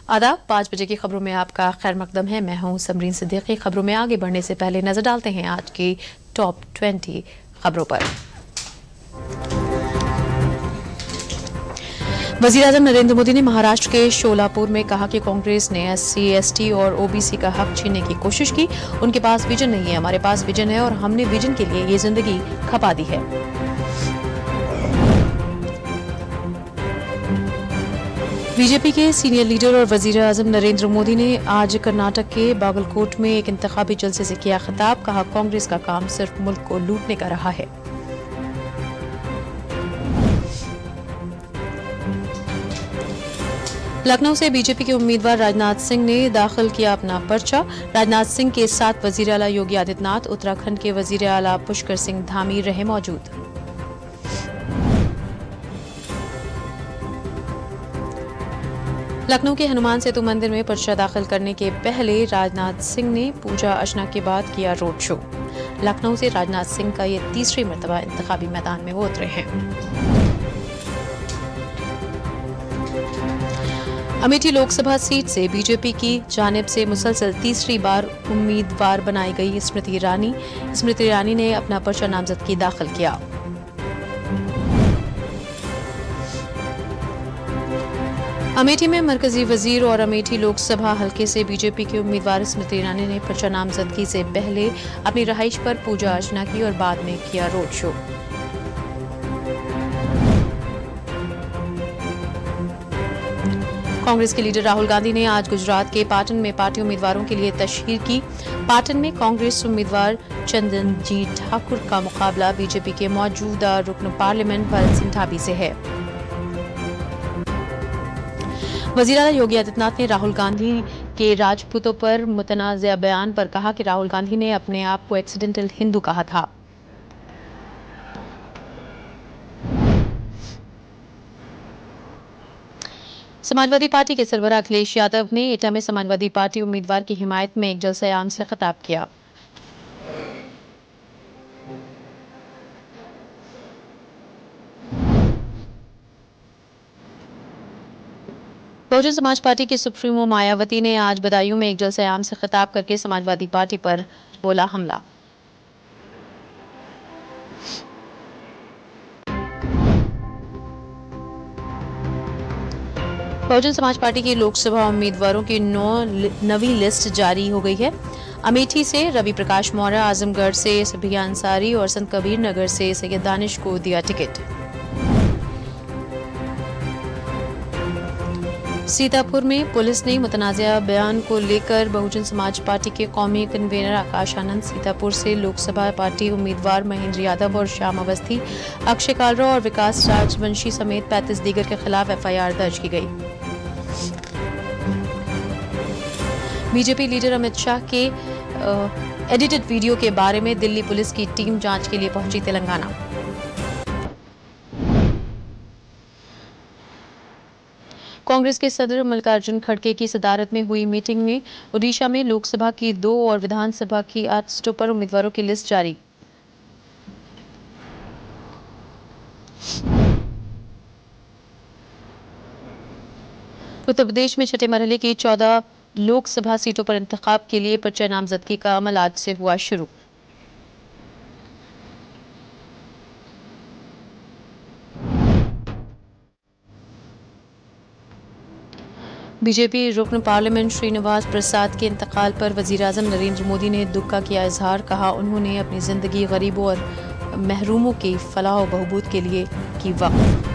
आदाब, 5 बजे की खबरों में आपका खैर मकदम है। मैं हूं समरीन सिद्दीकी। खबरों में आगे बढ़ने से पहले नजर डालते हैं आज की टॉप 20 खबरों पर। वजीर-ए-आज़म नरेंद्र मोदी ने महाराष्ट्र के शोलापुर में कहा कि कांग्रेस ने SC, ST और OBC का हक छीनने की कोशिश की। उनके पास विजन नहीं है, हमारे पास विजन है और हमने विजन के लिए ये जिंदगी खपा दी है। बीजेपी के सीनियर लीडर और वजीर-ए-आज़म नरेंद्र मोदी ने आज कर्नाटक के बागलकोट में एक इंतखाबी जलसे से किया खिताब। कहा, कांग्रेस का काम सिर्फ मुल्क को लूटने का रहा है। लखनऊ से बीजेपी के उम्मीदवार राजनाथ सिंह ने दाखिल किया अपना पर्चा। राजनाथ सिंह के साथ वजीर आला योगी आदित्यनाथ, उत्तराखंड के वजीर आला पुष्कर सिंह धामी रहे मौजूद। लखनऊ के हनुमान सेतु मंदिर में पर्चा दाखिल करने के पहले राजनाथ सिंह ने पूजा अर्चना के बाद किया रोड शो। लखनऊ से राजनाथ सिंह का ये तीसरी मर्तबा इंतखाबी मैदान में वो उतरे हैं। अमेठी लोकसभा सीट से बीजेपी की जानिब से मुसलसल तीसरी बार उम्मीदवार बनाई गई स्मृति ईरानी ने अपना पर्चा नामजदगी दाखिल किया। अमेठी में मरकजी वजीर और अमेठी लोकसभा हलके से बीजेपी के उम्मीदवार स्मृति ईरानी ने पर्चा नामजदगी से पहले अपनी रहाइश पर पूजा अर्चना की और बाद में किया रोड शो। कांग्रेस के लीडर राहुल गांधी ने आज गुजरात के पाटन में पार्टी उम्मीदवारों के लिए तशहीर की। पाटन में कांग्रेस उम्मीदवार चंदनजीत ठाकुर का मुकाबला बीजेपी के मौजूदा रुकन पार्लियामेंट भरत सिंह ढाबी से है। वजीर आला योगी आदित्यनाथ ने राहुल गांधी के राजपूतों पर मुतनाज़ा बयान पर कहा कि राहुल गांधी ने अपने आप को एक्सीडेंटल हिंदू कहा था। समाजवादी पार्टी के सरबराह अखिलेश यादव ने एटा में समाजवादी पार्टी उम्मीदवार की हिमायत में एक जलसे आम से खिताब किया। बहुजन समाज पार्टी की सुप्रीमो मायावती ने आज बदायूं में एक जलसे आम से खिताब करके समाजवादी पार्टी पर बोला हमला। बहुजन समाज पार्टी की लोकसभा उम्मीदवारों की नवी लिस्ट जारी हो गई है। अमेठी से रवि प्रकाश मौर्य, आजमगढ़ से सबिया अंसारी और संत कबीर नगर से सैयद दानिश को दिया टिकट। सीतापुर में पुलिस ने मुतनाज़ा बयान को लेकर बहुजन समाज पार्टी के कौमी कन्वीनर आकाश आनंद, सीतापुर से लोकसभा पार्टी उम्मीदवार महेंद्र यादव और श्याम अवस्थी, अक्षय कालरा और विकास राजवंशी समेत 35 दीगर के खिलाफ FIR दर्ज की गई। बीजेपी लीडर अमित शाह के एडिटेड वीडियो के बारे में दिल्ली पुलिस की टीम जांच के लिए पहुंची तेलंगाना। कांग्रेस के सदर मल्लिकार्जुन खड़गे की सदारत में हुई मीटिंग में ओडिशा में लोकसभा की 2 और विधानसभा की 8 सीटों पर उम्मीदवारों की लिस्ट जारी। उत्तर प्रदेश में छठे मरहले की 14 लोकसभा सीटों पर इंतखाब के लिए पर्चा नामजदगी का अमल आज से हुआ शुरू। बीजेपी रुकन पार्लियामेंट श्रीनिवास प्रसाद के इंतकाल पर वजीर-ए-आज़म नरेंद्र मोदी ने दुख का किया इजहार। कहा, उन्होंने अपनी जिंदगी गरीबों और महरूमों की फलाह व बहबूद के लिए की वक्फ।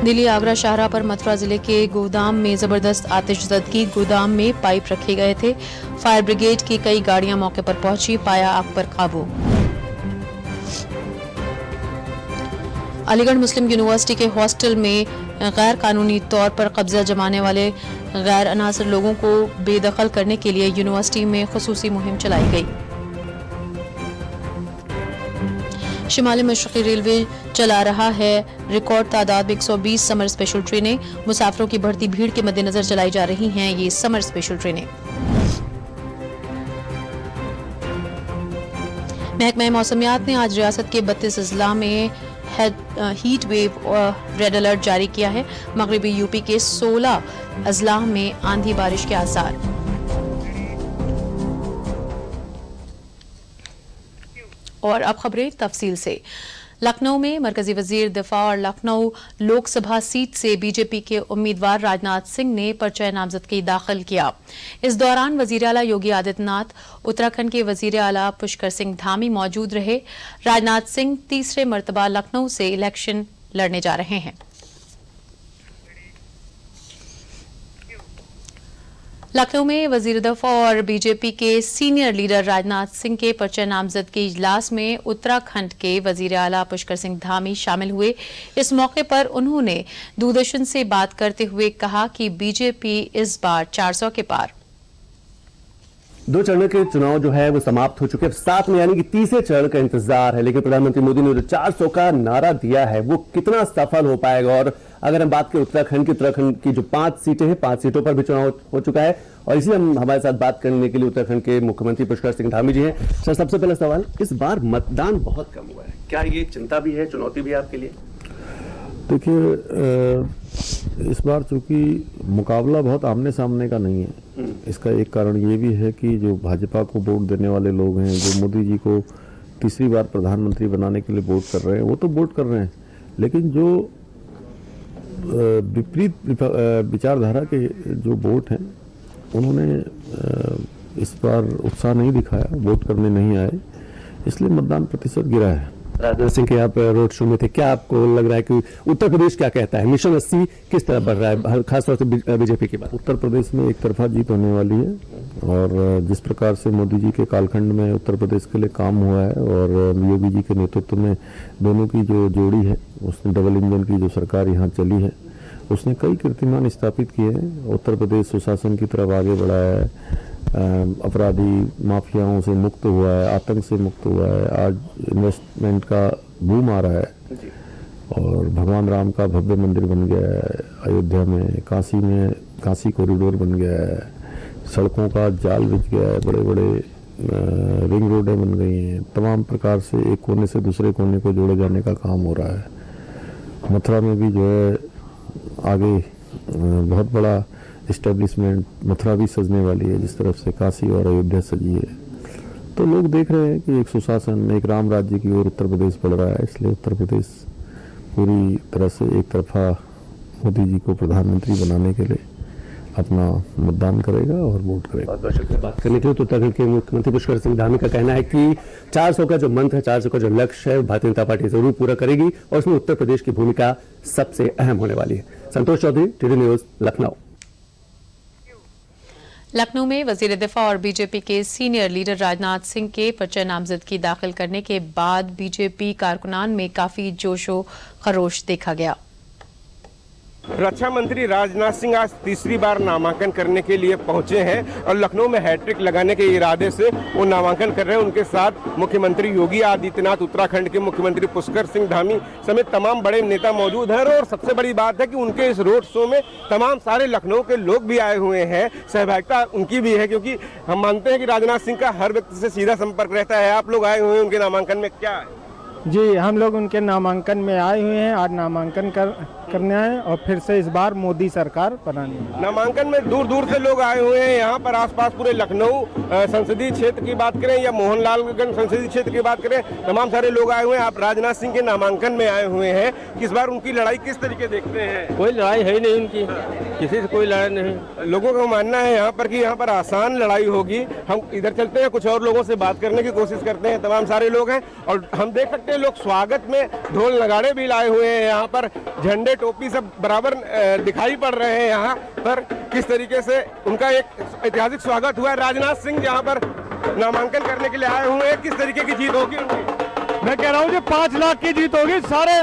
दिल्ली आगरा शाहराह पर मथुरा जिले के गोदाम में जबरदस्त आतिशज़दगी। गोदाम में पाइप रखे गए थे। फायर ब्रिगेड की कई गाड़ियां मौके पर पहुंची, पाया आग पर काबू। अलीगढ़ मुस्लिम यूनिवर्सिटी के हॉस्टल में गैर कानूनी तौर पर कब्जा जमाने वाले गैर अनासर लोगों को बेदखल करने के लिए यूनिवर्सिटी में खुसूसी मुहिम चलाई गई। शिमाली मशरक़ी रेलवे चला रहा है रिकॉर्ड तादाद में 120 समर स्पेशल ट्रेनें। मुसाफिरों की बढ़ती भीड़ के मद्देनजर चलाई जा रही हैं ये समर स्पेशल ट्रेनें। महकमा मौसमियात ने आज रियासत के 32 अजला में हीट वेव रेड अलर्ट जारी किया है। मगरबी यूपी के 16 अजलाह में आंधी बारिश के आसार। और अब खबरें तफसील से। लखनऊ में मरकजी वजीर दिफा और लखनऊ लोकसभा सीट से बीजेपी के उम्मीदवार राजनाथ सिंह ने पर्चा नामजदगी दाखिल किया। इस दौरान वजीर आला योगी आदित्यनाथ, उत्तराखंड के वजीर आला पुष्कर सिंह धामी मौजूद रहे। राजनाथ सिंह तीसरे मर्तबा लखनऊ से इलेक्शन लड़ने जा रहे हैं। लखनऊ में वजीर दफा और बीजेपी के सीनियर लीडर राजनाथ सिंह के पर्चा नामजदगी इजलास में उत्तराखंड के वजीर आला पुष्कर सिंह धामी शामिल हुए। इस मौके पर उन्होंने दूरदर्शन से बात करते हुए कहा कि बीजेपी इस बार 400 के पार। 2 चरणों के चुनाव जो है वो समाप्त हो चुके हैं, साथ में यानी कि तीसरे चरण का इंतजार है। लेकिन प्रधानमंत्री मोदी ने जो 400 का नारा दिया है वो कितना सफल हो पाएगा। और अगर हम बात करें उत्तराखंड की जो 5 सीटें हैं, 5 सीटों पर भी चुनाव हो चुका है। और इसलिए हम हमारे साथ बात करने के लिए उत्तराखंड के मुख्यमंत्री पुष्कर सिंह धामी जी हैं। सर, सबसे पहला सवाल, इस बार मतदान बहुत कम हुआ है, क्या ये चिंता भी है, चुनौती भी है आपके लिए? देखिए, इस बार चूंकि मुकाबला बहुत आमने सामने का नहीं है, इसका एक कारण ये भी है कि जो भाजपा को वोट देने वाले लोग हैं, जो मोदी जी को तीसरी बार प्रधानमंत्री बनाने के लिए वोट कर रहे हैं, वो तो वोट कर रहे हैं, लेकिन जो विपरीत विचारधारा के जो वोट हैं उन्होंने इस बार उत्साह नहीं दिखाया, वोट करने नहीं आए, इसलिए मतदान प्रतिशत गिरा है। राजनाथ सिंह के आप रोड शो में थे, क्या आपको लग रहा है कि उत्तर प्रदेश क्या कहता है, मिशन 80 किस तरह बढ़ रहा है, खासतौर से बीजेपी की बात? उत्तर प्रदेश में एक तरफा जीत होने वाली है और जिस प्रकार से मोदी जी के कालखंड में उत्तर प्रदेश के लिए काम हुआ है और योगी जी के नेतृत्व में दोनों की जो जोड़ी है, उसने डबल इंजन की जो सरकार यहाँ चली है, उसने कई कीर्तिमान स्थापित किए हैं। उत्तर प्रदेश सुशासन की तरफ आगे बढ़ा है, अपराधी माफियाओं से मुक्त हुआ है, आतंक से मुक्त हुआ है, आज इन्वेस्टमेंट का बूम आ रहा है और भगवान राम का भव्य मंदिर बन गया है अयोध्या में, काशी कॉरिडोर बन गया है, सड़कों का जाल बिछ गया है, बड़े बड़े रिंग रोडें बन गई हैं, तमाम प्रकार से एक कोने से दूसरे कोने को जोड़े जाने का काम हो रहा है। मथुरा में भी जो है आगे बहुत बड़ा इस्टेब्लिशमेंट, मथुरा भी सजने वाली है जिस तरफ से काशी और अयोध्या सजी है। तो लोग देख रहे हैं कि एक सुशासन, एक राम राज्य की ओर उत्तर प्रदेश बढ़ रहा है, इसलिए उत्तर प्रदेश पूरी तरह से एक तरफा मोदी जी को प्रधानमंत्री बनाने के लिए अपना मतदान करेगा और वोट करेगा। बहुत बहुत शुक्रिया बात करने के लिए। तो उत्तराखंड के मुख्यमंत्री पुष्कर सिंह धामी का कहना है कि 400 का जो मंत्र है, 400 का जो लक्ष्य है, भारतीय जनता पार्टी जरूर पूरा करेगी और उसमें उत्तर प्रदेश की भूमिका सबसे अहम होने वाली है। संतोष चौधरी, टीडी न्यूज, लखनऊ। लखनऊ में वजीर दिफा और बीजेपी के सीनियर लीडर राजनाथ सिंह के पर्चा नामजदगी दाखिल करने के बाद बीजेपी कारकुनान में काफी जोशो खरोश देखा गया। रक्षा मंत्री राजनाथ सिंह आज तीसरी बार नामांकन करने के लिए पहुंचे हैं और लखनऊ में हैट्रिक लगाने के इरादे से वो नामांकन कर रहे हैं। उनके साथ मुख्यमंत्री योगी आदित्यनाथ, उत्तराखंड के मुख्यमंत्री पुष्कर सिंह धामी समेत तमाम बड़े नेता मौजूद हैं। और सबसे बड़ी बात है कि उनके इस रोड शो में तमाम सारे लखनऊ के लोग भी आए हुए हैं, सहभागिता उनकी भी है, क्योंकि हम मानते हैं कि राजनाथ सिंह का हर व्यक्ति से सीधा संपर्क रहता है। आप लोग आए हुए हैं उनके नामांकन में, क्या है? जी, हम लोग उनके नामांकन में आए हुए हैं, आज नामांकन करने आए और फिर से इस बार मोदी सरकार बनानी है। नामांकन में दूर दूर से लोग आए हुए हैं। यहाँ पर आसपास पूरे लखनऊ संसदीय क्षेत्र की बात करें या मोहनलालगंज संसदीय क्षेत्र की बात करें, तमाम सारे लोग आए हुए हैं। आप राजनाथ सिंह के नामांकन में आए हुए हैं, इस बार उनकी लड़ाई किस तरीके देखते हैं? कोई लड़ाई है ही नहीं उनकी, किसी से कोई लड़ाई नहीं। लोगों का मानना है यहाँ पर कि यहाँ पर आसान लड़ाई होगी। हम इधर चलते हैं, कुछ और लोगों से बात करने की कोशिश करते हैं। तमाम सारे लोग हैं और हम देख सकते हैं लोग स्वागत में ढोल नगाड़े भी लाए हुए हैं। यहाँ पर झंडे, टोपी सब बराबर दिखाई पड़ रहे हैं। यहाँ पर किस तरीके से उनका एक ऐतिहासिक स्वागत हुआ है। राजनाथ सिंह यहाँ पर नामांकन करने के लिए आए हुए हैं, किस तरीके की जीत होगी उनकी? मैं कह रहा हूँ 5 लाख की जीत होगी। सारे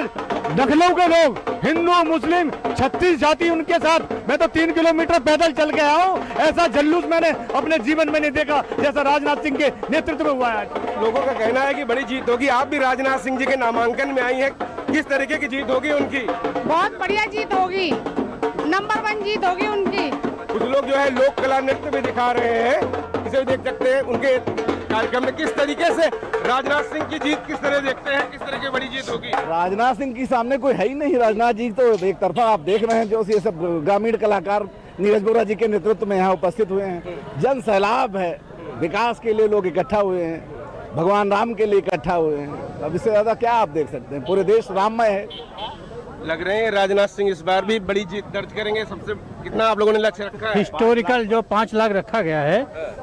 लखनऊ के लोग, हिंदू मुस्लिम 36 जाति उनके साथ। मैं तो 3 किलोमीटर पैदल चल के आया हूँ, ऐसा जुलूस मैंने अपने जीवन में नहीं देखा जैसा राजनाथ सिंह के नेतृत्व में हुआ है। लोगों का कहना है कि बड़ी जीत होगी। आप भी राजनाथ सिंह जी के नामांकन में आई हैं, किस तरीके की जीत होगी उनकी? बहुत बढ़िया जीत होगी, नंबर 1 जीत होगी उनकी। कुछ लोग जो है लोक कला नृत्य भी दिखा रहे हैं, इसे भी देख सकते हैं। उनके कार्यक्रम में किस तरीके से राजनाथ सिंह की जीत किस तरह देखते हैं, किस तरह की बड़ी जीत होगी? राजनाथ सिंह के सामने कोई है ही नहीं। राजनाथ जी तो एक तरफा आप देख रहे हैं, जो ये सब ग्रामीण कलाकार नीरज बोरा जी के नेतृत्व में यहाँ उपस्थित हुए हैं। जन सैलाब है, विकास के लिए लोग इकट्ठा हुए हैं, भगवान राम के लिए इकट्ठा हुए हैं। अब इससे ज्यादा क्या आप देख सकते हैं? पूरे देश राममय है। लग रहे हैं राजनाथ सिंह इस बार भी बड़ी जीत दर्ज करेंगे। सबसे कितना आप लोगों ने लक्ष्य रखा है? हिस्टोरिकल जो 5 लाख रखा गया है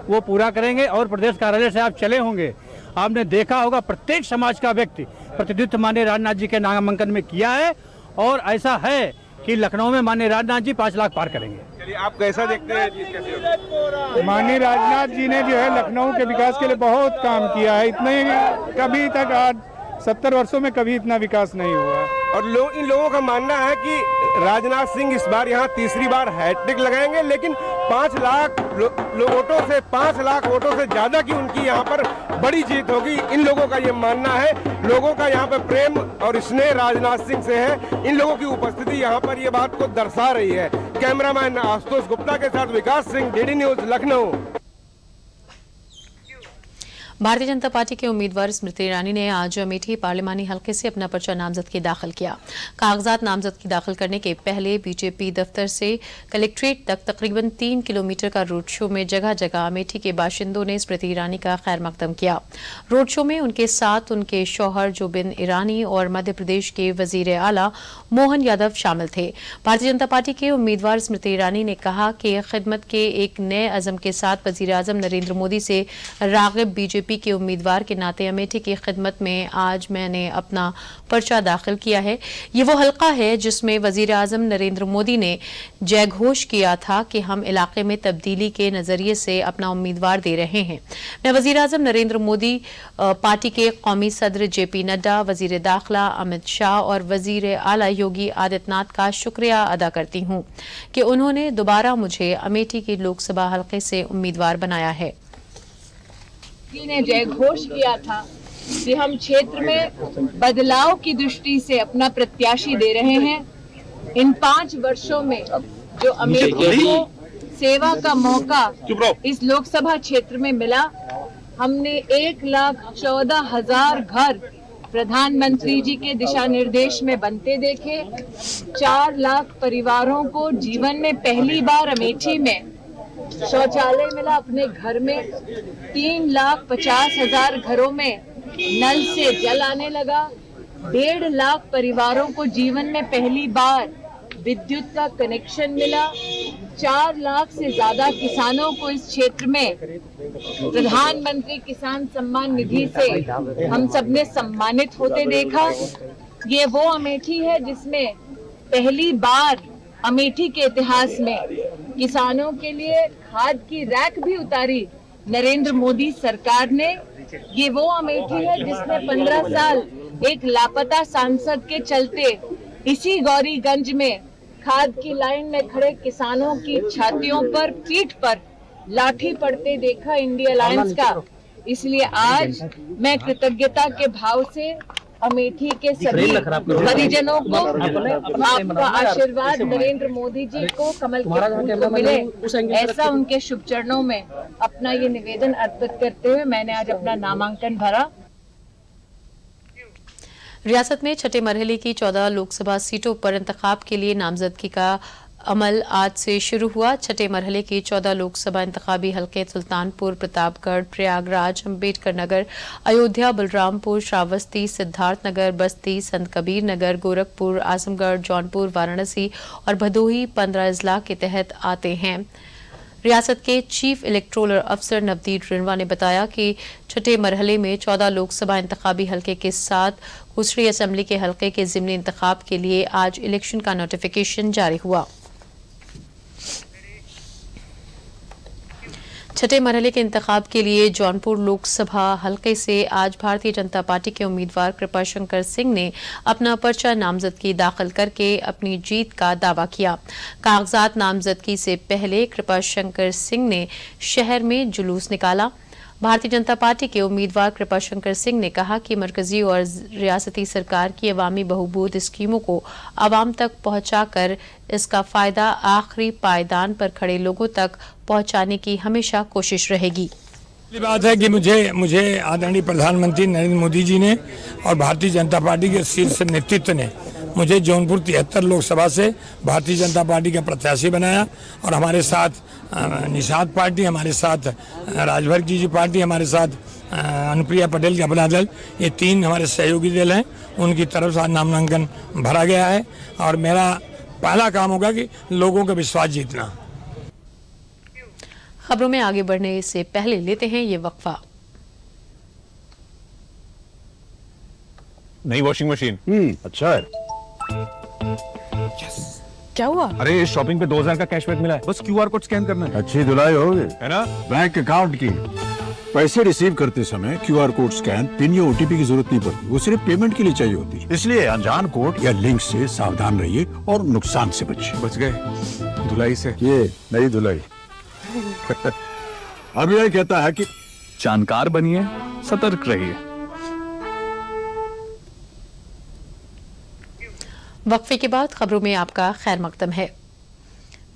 वो पूरा करेंगे। और प्रदेश कार्यालय से आप चले होंगे, आपने देखा होगा प्रत्येक समाज का व्यक्ति प्रतिनिधित्व माननीय राजनाथ जी के नामांकन में किया है। और ऐसा है कि लखनऊ में माननीय राजनाथ जी 5 लाख पार करेंगे। चलिए, आप कैसा देखते हैं जीत कैसे होगी? माननीय राजनाथ जी ने जो है लखनऊ के विकास के लिए बहुत काम किया है। इतने कभी तक आज 70 वर्षों में कभी इतना विकास नहीं हुआ। और इन लोगों का मानना है कि राजनाथ सिंह इस बार यहाँ तीसरी बार हैट्रिक लगाएंगे, लेकिन 5 लाख वोटों से 5 लाख वोटों से ज्यादा की उनकी यहाँ पर बड़ी जीत होगी। इन लोगों का ये मानना है। लोगों का यहाँ पर प्रेम और स्नेह राजनाथ सिंह से है। इन लोगों की उपस्थिति यहाँ पर ये बात को दर्शा रही है। कैमरामैन आशुतोष गुप्ता के साथ विकास Singh, DD news, Lucknow. Bharatiya Janata party के उम्मीदवार स्मृति ईरानी ने आज अमेठी पार्लिमानी हलके से अपना पर्चा नामजदगी दाखिल किया। कागजात नामजदगी दाखिल करने के पहले बीजेपी दफ्तर से कलेक्ट्रेट तक तकरीबन 3 किलोमीटर का रोड शो में जगह जगह अमेठी के बाशिंदों ने स्मृति ईरानी का खैर मकदम किया। रोड शो में उनके साथ उनके शौहर जुबिन ईरानी और मध्य प्रदेश के वजीर आला मोहन यादव शामिल थे। भारतीय जनता पार्टी के उम्मीदवार स्मृति ईरानी ने कहा कि खिदमत के एक नए अज़म के साथ वजीर आजम नरेंद्र मोदी से राग़िब बीजेपी के उम्मीदवार के नाते अमेठी की खिदमत में आज मैंने अपना पर्चा दाखिल किया है। ये वो हल्का है जिसमें वजीर आजम नरेंद्र मोदी ने जयघोष किया था कि हम इलाके में तब्दीली के नजरिए से अपना उम्मीदवार दे रहे हैं। मैं वजीर आजम नरेंद्र मोदी, पार्टी के कौमी सदर जेपी नड्डा, वजीर दाखिला अमित शाह और वजीर आला योगी आदित्यनाथ का शुक्रिया अदा करती हूं कि उन्होंने दोबारा मुझे अमेठी की लोकसभा हल्के से उम्मीदवार बनाया है। ने जय घोष किया था कि हम क्षेत्र में बदलाव की दृष्टि से अपना प्रत्याशी दे रहे हैं। इन 5 वर्षों में जो अमेठी को सेवा का मौका इस लोकसभा क्षेत्र में मिला, हमने 1,14,000 घर प्रधानमंत्री जी के दिशा निर्देश में बनते देखे। 4 लाख परिवारों को जीवन में पहली बार अमेठी में शौचालय मिला अपने घर में। 3,50,000 घरों में नल से जल आने लगा। 1.5 लाख परिवारों को जीवन में पहली बार विद्युत का कनेक्शन मिला। 4 लाख से ज्यादा किसानों को इस क्षेत्र में प्रधानमंत्री किसान सम्मान निधि से हम सबने सम्मानित होते देखा। ये वो अमेठी है जिसमें पहली बार अमेठी के इतिहास में किसानों के लिए खाद की रैक भी उतारी नरेंद्र मोदी सरकार ने। ये वो अमेठी है जिसने 15 साल एक लापता सांसद के चलते इसी गौरीगंज में खाद की लाइन में खड़े किसानों की छातियों पर, पीठ पर लाठी पड़ते देखा इंडिया अलायंस का। इसलिए आज मैं कृतज्ञता के भाव से अमेठी के सभी परिजनों को आपका आशीर्वाद नरेंद्र मोदी जी को, कमल के फूल को मिले, ऐसा उनके शुभ चरणों में अपना ये निवेदन अर्पित करते हुए मैंने आज अपना नामांकन भरा। रियासत में छठे मरहले की 14 लोकसभा सीटों पर इंतखाब के लिए नामजदगी का अमल आज से शुरू हुआ। छठे मरहले की 14 लोकसभा इंतखाबी हलके सुल्तानपुर, प्रतापगढ़, प्रयागराज, अम्बेडकर नगर, अयोध्या, बलरामपुर, श्रावस्ती, सिद्धार्थनगर, बस्ती, संत कबीर नगर, गोरखपुर, आजमगढ़, जौनपुर, वाराणसी और भदोही 15 अजला के तहत आते हैं। रियासत के चीफ इलेक्टोरल अफसर नवदीप रिणवा ने बताया कि छठे मरहले में 14 लोकसभा इंतखाबी हलके के साथ कुसरी असेंबली के हलके के ज़िमनी इंतखाब के लिए आज इलेक्शन का नोटिफिकेशन जारी हुआ। छठे मरहले के इंतखाब के लिए जौनपुर लोकसभा हलके से आज भारतीय जनता पार्टी के उम्मीदवार कृपाशंकर सिंह ने अपना पर्चा नामजदगी दाखिल करके अपनी जीत का दावा किया। कागजात नामजदगी से पहले कृपाशंकर सिंह ने शहर में जुलूस निकाला। भारतीय जनता पार्टी के उम्मीदवार कृपाशंकर सिंह ने कहा कि मरकजी और रियासती सरकार की अवामी बहुबूद स्कीमों को आवाम तक पहुंचाकर इसका फायदा आखिरी पायदान पर खड़े लोगों तक पहुंचाने की हमेशा कोशिश रहेगी। बात है कि मुझे आदरणीय प्रधानमंत्री नरेंद्र मोदी जी ने और भारतीय जनता पार्टी के शीर्ष नेतृत्व ने मुझे जौनपुर 73 लोकसभा से भारतीय जनता पार्टी का प्रत्याशी बनाया और हमारे साथ निषाद पार्टी, हमारे साथ राजभर जी पार्टी, हमारे साथ अनुप्रिया पटेल का अपना दल, ये 3 हमारे सहयोगी दल हैं, उनकी तरफ से नामांकन भरा गया है और मेरा पहला काम होगा कि लोगों का विश्वास जीतना। खबरों में आगे बढ़ने से पहले लेते हैं ये वक्फा। नई वॉशिंग मशीन अच्छा है। क्या हुआ? अरे शॉपिंग पे 2000 का कैशबैक मिला है, बस क्यूआर कोड स्कैन करना है। अच्छी धुलाई होगी है ना। बैंक अकाउंट की पैसे रिसीव करते समय क्यूआर कोड स्कैन, पिन या ओटीपी की जरूरत नहीं पड़ती, वो सिर्फ पेमेंट के लिए चाहिए होती है। इसलिए अनजान कोड या लिंक से सावधान रहिए और नुकसान से बचिए। बच गए धुलाई से। ये नई धुलाई अब यह कहता है कि जानकार बनिए, सतर्क रहिए। वक्फे के बाद खबरों में आपका खैर मकदम है।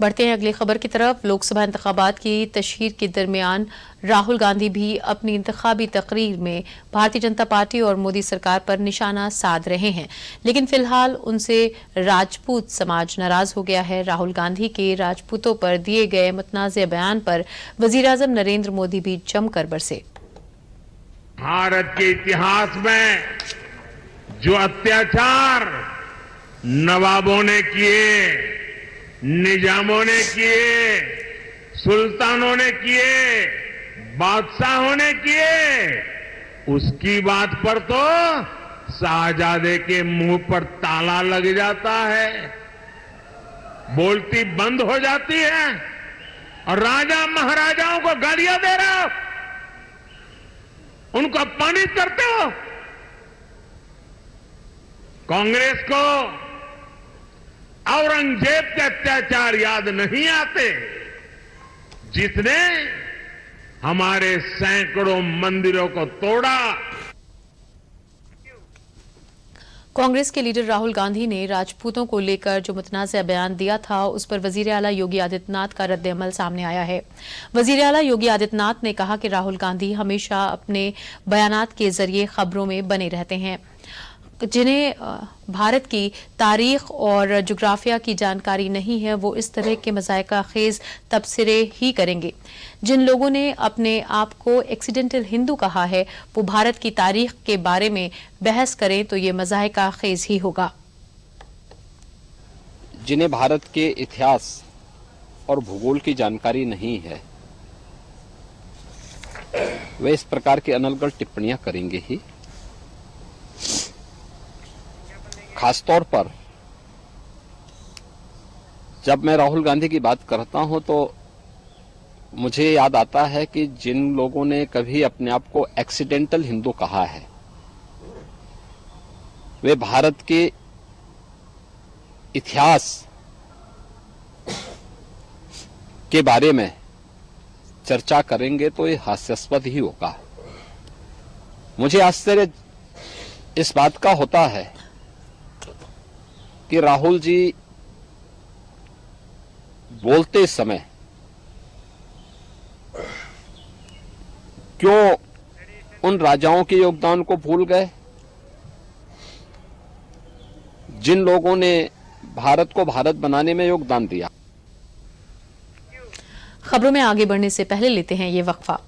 बढ़ते हैं अगली खबर की तरफ। लोकसभा इंतखाबात की तशहीर के दरमियान राहुल गांधी भी अपनी इंतखाबी तकरीर में भारतीय जनता पार्टी और मोदी सरकार पर निशाना साध रहे हैं, लेकिन फिलहाल उनसे राजपूत समाज नाराज हो गया है। राहुल गांधी के राजपूतों पर दिए गए मुतनाज़ बयान पर वज़ीर-ए-आज़म नरेंद्र मोदी भी जमकर बरसे। भारत के इतिहास में जो अत्याचार नवाबों ने किए, निजामों ने किए, सुल्तानों ने किए, बादशाहों ने किए, उसकी बात पर तो शाहजादे के मुंह पर ताला लग जाता है, बोलती बंद हो जाती है और राजा महाराजाओं को गालियां दे रहे हो, उनको अपमानित करते हो। कांग्रेस को औरंगजेब के अत्याचार याद नहीं आते, जिसने हमारे सैकड़ों मंदिरों को तोड़ा। कांग्रेस के लीडर राहुल गांधी ने राजपूतों को लेकर जो मुतनाज़ा बयान दिया था, उस पर वजीर आला योगी आदित्यनाथ का रद्द-ए-अमल सामने आया है। वजीर आला योगी आदित्यनाथ ने कहा कि राहुल गांधी हमेशा अपने बयानात के जरिए खबरों में बने रहते हैं। जिन्हें भारत की तारीख और जोग्राफिया की जानकारी नहीं है, वो इस तरह के मज़ायका खेज तबसरे ही करेंगे। जिन लोगों ने अपने आप को एक्सीडेंटल हिंदू कहा है, वो भारत की तारीख के बारे में बहस करें तो ये मज़ायका खेज ही होगा। जिन्हें भारत के इतिहास और भूगोल की जानकारी नहीं है, वे इस प्रकार की अनर्गल टिप्पणियां करेंगे ही। खासतौर पर जब मैं राहुल गांधी की बात करता हूं तो मुझे याद आता है कि जिन लोगों ने कभी अपने आप को एक्सीडेंटल हिंदू कहा है, वे भारत के इतिहास के बारे में चर्चा करेंगे तो ये हास्यास्पद ही होगा। मुझे आश्चर्य इस बात का होता है कि राहुल जी बोलते समय क्यों उन राजाओं के योगदान को भूल गए जिन लोगों ने भारत को भारत बनाने में योगदान दिया। खबरों में आगे बढ़ने से पहले लेते हैं ये वक्फा।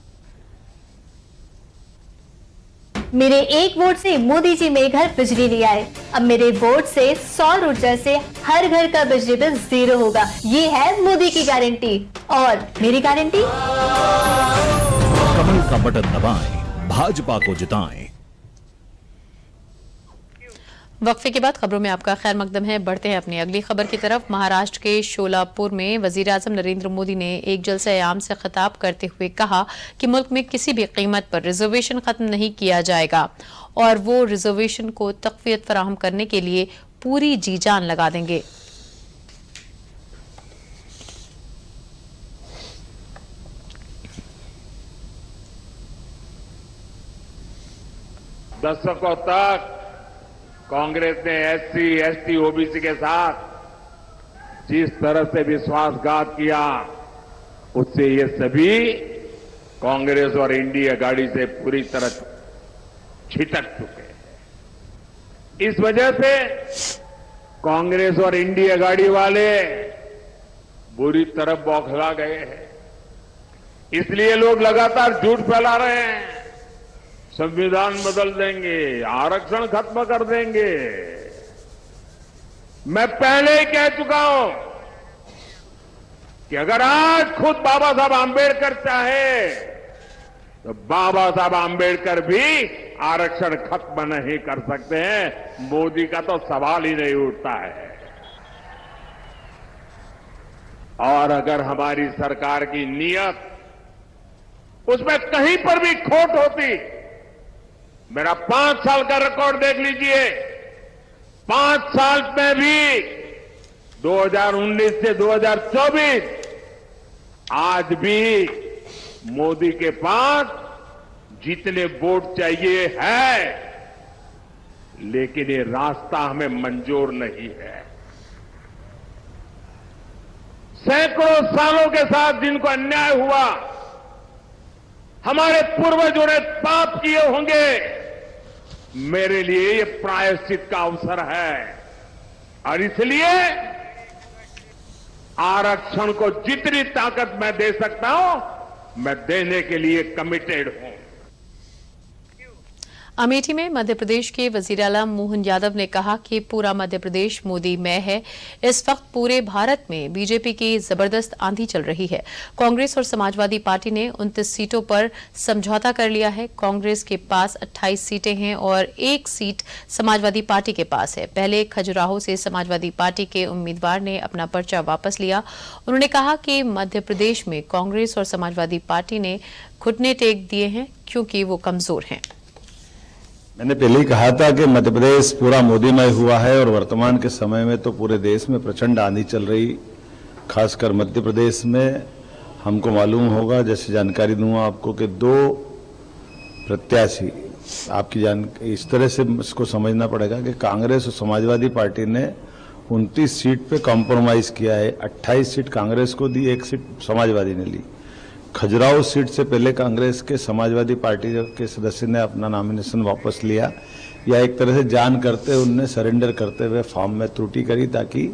मेरे एक वोट से मोदी जी मेरे घर बिजली ले आए। अब मेरे वोट से सौर ऊर्जा से हर घर का बिजली बिल 0 होगा। ये है मोदी की गारंटी और मेरी गारंटी। कमल का बटन दबाएं, भाजपा को जिताएं। वक्फे के बाद खबरों में आपका खैर मकदम है। बढ़ते हैं अपनी अगली खबर की तरफ। महाराष्ट्र के शोलापुर में वज़ीर-ए-आज़म नरेंद्र मोदी ने एक जलसा-ए-आम से खिताब करते हुए कहा कि मुल्क में किसी भी कीमत पर रिजर्वेशन खत्म नहीं किया जाएगा और वो रिजर्वेशन को तक़वियत फराहम करने के लिए पूरी जी जान लगा देंगे। दशकों तक कांग्रेस ने एससी, एसटी, ओबीसी के साथ जिस तरह से विश्वासघात किया, उससे ये सभी कांग्रेस और इंडिया गाड़ी से पूरी तरह छिटक चुके हैं। इस वजह से कांग्रेस और इंडिया गाड़ी वाले बुरी तरह बौखला गए हैं। इसलिए लोग लगातार झूठ फैला रहे हैं, संविधान बदल देंगे, आरक्षण खत्म कर देंगे। मैं पहले ही कह चुका हूं कि अगर आज खुद बाबा साहब आंबेडकर चाहे तो बाबा साहब आंबेडकर भी आरक्षण खत्म नहीं कर सकते हैं। मोदी का तो सवाल ही नहीं उठता है। और अगर हमारी सरकार की नीयत उसमें कहीं पर भी खोट होती, मेरा 5 साल का रिकॉर्ड देख लीजिए, 5 साल में भी 2019 से 2024 आज भी मोदी के पास जितने वोट चाहिए है, लेकिन ये रास्ता हमें मंजूर नहीं है। सैकड़ों सालों के साथ जिनको अन्याय हुआ, हमारे पूर्वजों ने पाप किए होंगे, मेरे लिए ये प्रायश्चित का अवसर है। और इसलिए आरक्षण को जितनी ताकत मैं दे सकता हूं, मैं देने के लिए कमिटेड हूं। अमेठी में मध्य प्रदेश के वजीर आला मोहन यादव ने कहा कि पूरा मध्य प्रदेश मोदी में है। इस वक्त पूरे भारत में बीजेपी की जबरदस्त आंधी चल रही है। कांग्रेस और समाजवादी पार्टी ने 29 सीटों पर समझौता कर लिया है। कांग्रेस के पास 28 सीटें हैं और 1 सीट समाजवादी पार्टी के पास है। पहले खजुराहो से समाजवादी पार्टी के उम्मीदवार ने अपना पर्चा वापस लिया। उन्होंने कहा कि मध्य प्रदेश में कांग्रेस और समाजवादी पार्टी ने घुटने टेक दिए हैं क्योंकि वो कमजोर हैं। मैंने पहले ही कहा था कि मध्य प्रदेश पूरा मोदीमय हुआ है और वर्तमान के समय में तो पूरे देश में प्रचंड आंधी चल रही, खासकर मध्य प्रदेश में। हमको मालूम होगा, जैसे जानकारी दूंगा आपको, कि 2 प्रत्याशी आपकी इस तरह से इसको समझना पड़ेगा कि कांग्रेस और समाजवादी पार्टी ने 29 सीट पे कॉम्प्रोमाइज किया है। 28 सीट कांग्रेस को दी, 1 सीट समाजवादी ने ली। खजुराहो सीट से पहले कांग्रेस के समाजवादी पार्टी के सदस्य ने अपना नॉमिनेशन वापस लिया, या एक तरह से जान करते उनने सरेंडर करते हुए फॉर्म में त्रुटि करी ताकि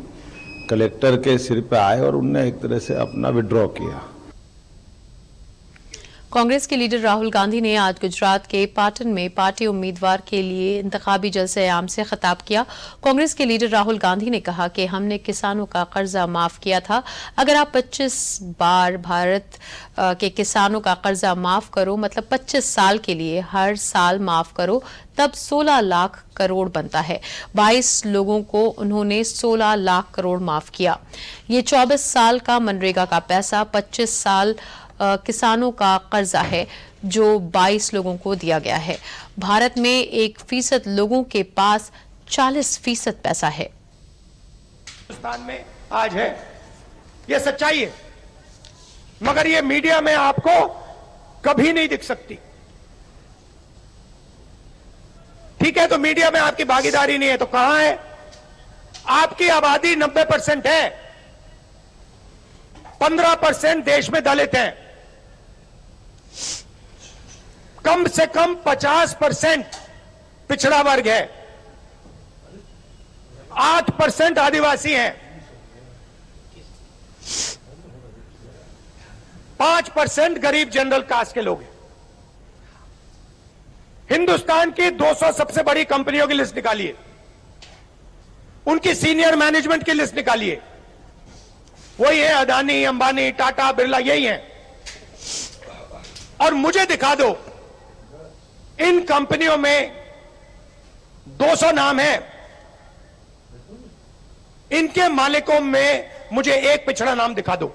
कलेक्टर के सिर पे आए और उनने एक तरह से अपना विड्रॉ किया। कांग्रेस के लीडर राहुल गांधी ने आज गुजरात के पाटन में पार्टी उम्मीदवार के लिए इंतखाबी जलसे-ए-आम से खिताब किया। कांग्रेस के लीडर राहुल गांधी ने कहा कि हमने किसानों का कर्जा माफ किया था। अगर आप 25 बार भारत के किसानों का कर्जा माफ करो, मतलब 25 साल के लिए हर साल माफ करो, तब 16 लाख करोड़ बनता है। 22 लोगों को उन्होंने 16 लाख करोड़ माफ किया। ये 24 साल का मनरेगा का पैसा 25 साल किसानों का कर्जा है जो 22 लोगों को दिया गया है। भारत में 1% लोगों के पास 40% पैसा है। हिंदुस्तान में आज है, ये सच्चाई है, मगर ये मीडिया में आपको कभी नहीं दिख सकती। ठीक है, तो मीडिया में आपकी भागीदारी नहीं है तो कहां है? आपकी आबादी 90% है, 15% देश में दलित हैं, कम से कम 50% पिछड़ा वर्ग है, 8% आदिवासी हैं, 5% गरीब जनरल कास्ट के लोग हैं। हिंदुस्तान की 200 सबसे बड़ी कंपनियों की लिस्ट निकालिए, उनकी सीनियर मैनेजमेंट की लिस्ट निकालिए। वही है अदानी, अंबानी, टाटा, बिरला, यही है। और मुझे दिखा दो इन कंपनियों में 200 नाम है, इनके मालिकों में मुझे एक पिछड़ा नाम दिखा दो,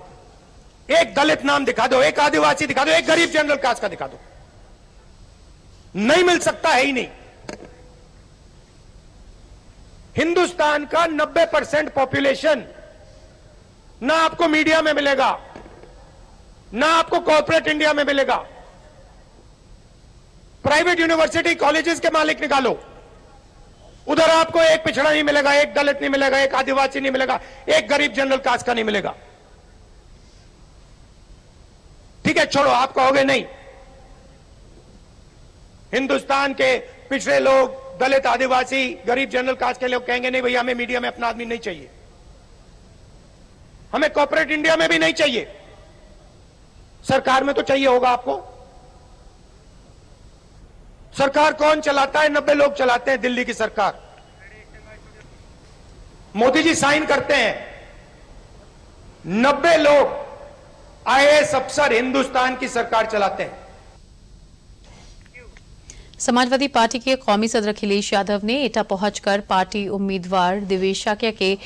एक दलित नाम दिखा दो, एक आदिवासी दिखा दो, एक गरीब जनरल कास्ट का दिखा दो। नहीं मिल सकता, है ही नहीं। हिंदुस्तान का 90% पॉपुलेशन ना आपको मीडिया में मिलेगा, ना आपको कॉर्पोरेट इंडिया में मिलेगा। प्राइवेट यूनिवर्सिटी कॉलेजेस के मालिक निकालो, उधर आपको एक पिछड़ा नहीं मिलेगा, एक दलित नहीं मिलेगा, एक आदिवासी नहीं मिलेगा, एक गरीब जनरल कास्ट का नहीं मिलेगा। ठीक है, छोड़ो, आप कहोगे नहीं हिंदुस्तान के पिछड़े लोग, दलित, आदिवासी, गरीब, जनरल कास्ट के लोग कहेंगे नहीं भैया हमें मीडिया में अपना आदमी नहीं चाहिए, हमें कॉर्पोरेट इंडिया में भी नहीं चाहिए, सरकार में तो चाहिए होगा आपको। सरकार कौन चलाता है? 90 लोग चलाते हैं दिल्ली की सरकार। मोदी जी साइन करते हैं, 90 लोग आईएएस अफसर हिंदुस्तान की सरकार चलाते हैं। समाजवादी पार्टी के कौमी सदर अखिलेश यादव ने एटा पहुंचकर पार्टी उम्मीदवार दिवेश शाक्य के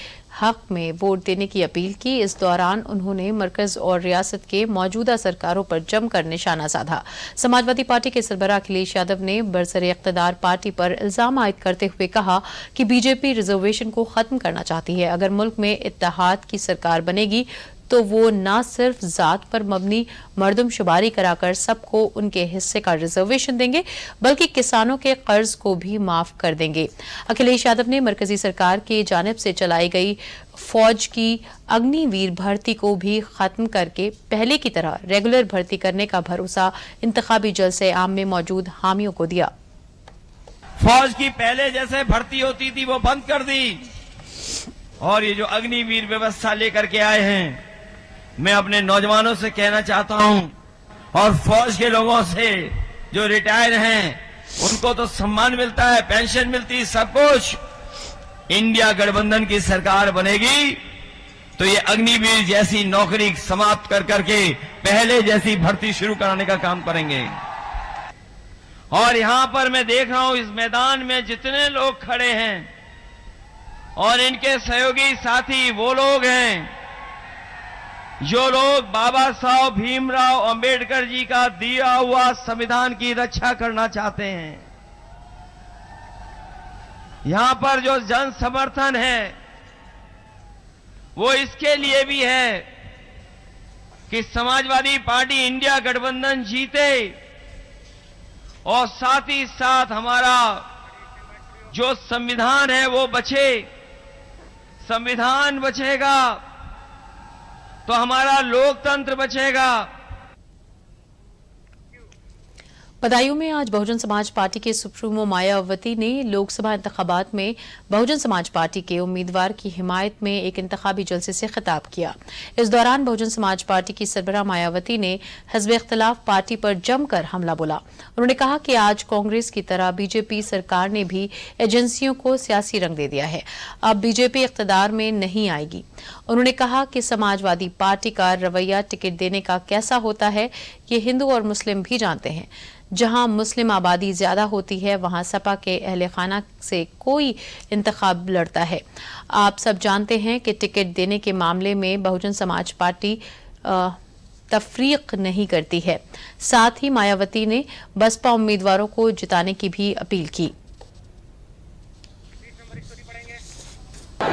हक में वोट देने की अपील की। इस दौरान उन्होंने मरकज और रियासत के मौजूदा सरकारों पर जमकर निशाना साधा। समाजवादी पार्टी के सरबराह अखिलेश यादव ने बरसरे इख्तिदार पार्टी पर इल्जाम आयद करते हुए कहा कि बीजेपी रिजर्वेशन को खत्म करना चाहती है। अगर मुल्क में इत्तेहाद की सरकार बनेगी तो वो न सिर्फ जात पर मबनी मर्दमशुमारी कराकर सबको उनके हिस्से का रिजर्वेशन देंगे बल्कि किसानों के कर्ज को भी माफ कर देंगे। अखिलेश यादव ने मरकजी सरकार की जानिब से चलाई गई फौज की अग्निवीर भर्ती को भी खत्म करके पहले की तरह रेगुलर भर्ती करने का भरोसा इंतखाबी जलसे आम में मौजूद हामियों को दिया। फौज की पहले जैसे भर्ती होती थी वो बंद कर दी और ये जो अग्निवीर व्यवस्था लेकर के आए हैं, मैं अपने नौजवानों से कहना चाहता हूं और फौज के लोगों से जो रिटायर हैं उनको तो सम्मान मिलता है, पेंशन मिलती है, सब कुछ। इंडिया गठबंधन की सरकार बनेगी तो ये अग्निवीर जैसी नौकरी समाप्त कर करके पहले जैसी भर्ती शुरू कराने का काम करेंगे। और यहां पर मैं देख रहा हूं इस मैदान में जितने लोग खड़े हैं और इनके सहयोगी साथी वो लोग हैं जो लोग बाबा साहब भीमराव अंबेडकर जी का दिया हुआ संविधान की रक्षा करना चाहते हैं। यहां पर जो जन समर्थन है वो इसके लिए भी है कि समाजवादी पार्टी इंडिया गठबंधन जीते और साथ ही साथ हमारा जो संविधान है वो बचे। संविधान बचेगा तो हमारा लोकतंत्र बचेगा। बदायूं में आज बहुजन समाज पार्टी के सुप्रीमो मायावती ने लोकसभा इंतखाबात में बहुजन समाज पार्टी के उम्मीदवार की हिमायत में एक इंतखाबी जलसे से खिताब किया। इस दौरान बहुजन समाज पार्टी की सरबराह मायावती ने हिज़्ब इख्तिलाफ पार्टी पर जमकर हमला बोला। उन्होंने कहा कि आज कांग्रेस की तरह बीजेपी सरकार ने भी एजेंसियों को सियासी रंग दे दिया है, अब बीजेपी इख्तिदार में नहीं आएगी। उन्होंने कहा कि समाजवादी पार्टी का रवैया टिकट देने का कैसा होता है ये हिंदू और मुस्लिम भी जानते हैं। जहां मुस्लिम आबादी ज्यादा होती है वहां सपा के अहले खाना से कोई इंतखाब लड़ता है। आप सब जानते हैं कि टिकट देने के मामले में बहुजन समाज पार्टी तफरीक नहीं करती है। साथ ही मायावती ने बसपा उम्मीदवारों को जिताने की भी अपील की।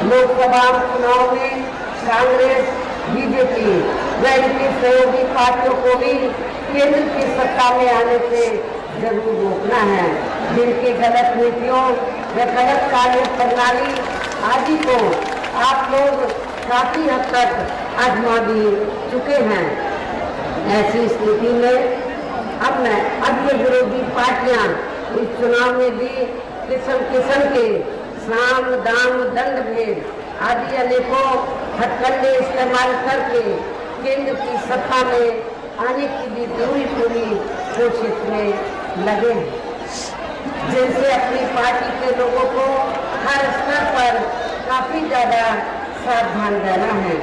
लोकसभा चुनाव में कांग्रेस, बीजेपी व इनकी सहयोगी पार्टियों को भी केंद्र की सत्ता में आने से जरूर रोकना है। जिनकी गलत नीतियों व गलत कार्य प्रणाली आदि को आप लोग काफी हद तक आजमा भी चुके हैं। ऐसी स्थिति में अब ये विरोधी पार्टियां इस चुनाव में भी किस्म किस्म के साम, दाम, दंड भेद आदि अनेकों हथकंडे इस्तेमाल करके केंद्र की सत्ता में आने की भी पूरी कोशिश में लगे हैं, जिनसे अपनी पार्टी के लोगों को हर स्तर पर काफी ज्यादा सावधान रहना है।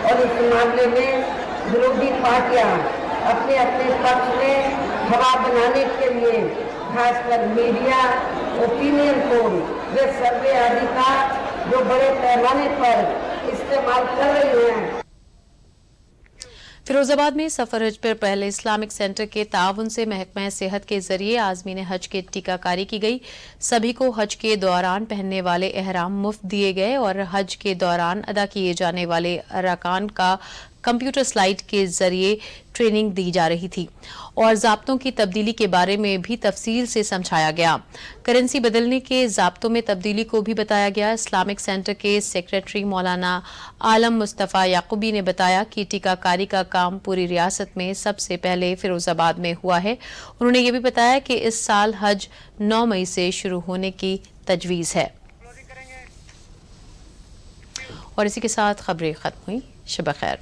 और इस मामले में विरोधी पार्टियां अपने अपने पक्ष में हवा बनाने के लिए खासकर मीडिया, ओपिनियन पोल व सर्वे आदि का जो बड़े पैमाने पर इस्तेमाल कर रही हैं। फिरोजाबाद में सफर हज पर पहले इस्लामिक सेंटर के ताउन से महकमा सेहत के जरिए आज़मीन हज की टीकाकारी की गई। सभी को हज के दौरान पहनने वाले एहराम मुफ्त दिए गए और हज के दौरान अदा किए जाने वाले अरकान का कंप्यूटर स्लाइड के जरिए ट्रेनिंग दी जा रही थी और ज़ाब्तों की तब्दीली के बारे में भी तफसील से समझाया गया। करेंसी बदलने के ज़ाब्तों में तब्दीली को भी बताया गया। इस्लामिक सेंटर के सेक्रेटरी मौलाना आलम मुस्तफ़ा याकूबी ने बताया कि टीकाकारी का काम पूरी रियासत में सबसे पहले फिरोजाबाद में हुआ है। उन्होंने ये भी बताया कि इस साल हज 9 मई से शुरू होने की तजवीज़ है। और इसी के साथ खबरें खत्म हुई। शब खैर।